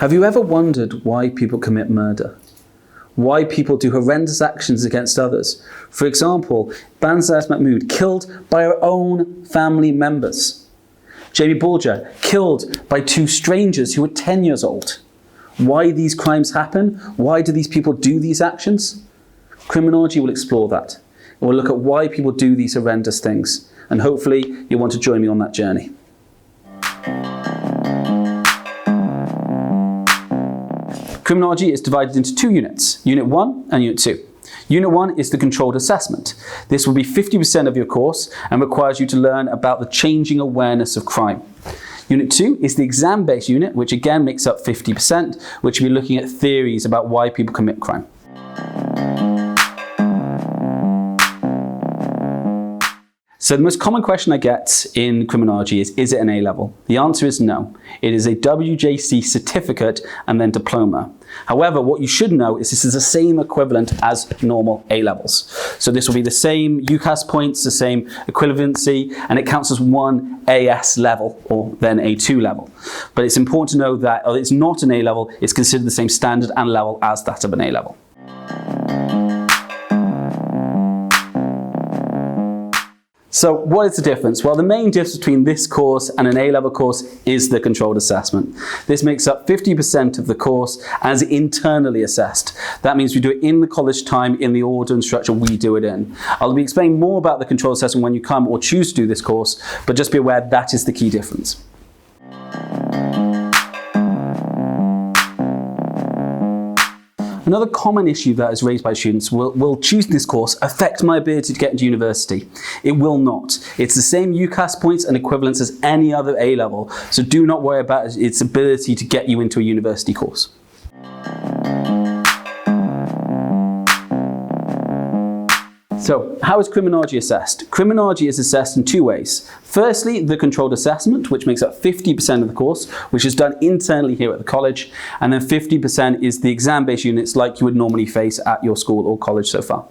Have you ever wondered why people commit murder? Why people do horrendous actions against others? For example, Banzai Mahmood killed by her own family members. Jamie Bulger killed by two strangers who were 10 years old. Why these crimes happen? Why do these people do these actions? Criminology will explore that. We'll look at why people do these horrendous things. And hopefully you'll want to join me on that journey. Criminology is divided into two units, Unit 1 and Unit 2. Unit 1 is the controlled assessment. This will be 50% of your course and requires you to learn about the changing awareness of crime. Unit 2 is the exam-based unit, which again makes up 50%, which will be looking at theories about why people commit crime. So the most common question I get in criminology is it an A-level? The answer is no. It is a WJC certificate and then diploma. However, what you should know is this is the same equivalent as normal A-levels. So this will be the same UCAS points, the same equivalency, and it counts as one AS level or then A2 level. But it's important to know that it's not an A-level, it's considered the same standard and level as that of an A-level. So what is the difference? Well, the main difference between this course and an A-level course is the controlled assessment. This makes up 50% of the course as internally assessed. That means we do it in the college time, in the order and structure we do it in. I'll be explaining more about the controlled assessment when you come or choose to do this course, but just be aware that is the key difference. Another common issue that is raised by students, will choosing this course affect my ability to get into university? It will not. It's the same UCAS points and equivalence as any other A-level, so do not worry about its ability to get you into a university course. So, how is criminology assessed? Criminology is assessed in two ways. Firstly, the controlled assessment, which makes up 50% of the course, which is done internally here at the college, and then 50% is the exam-based units like you would normally face at your school or college so far.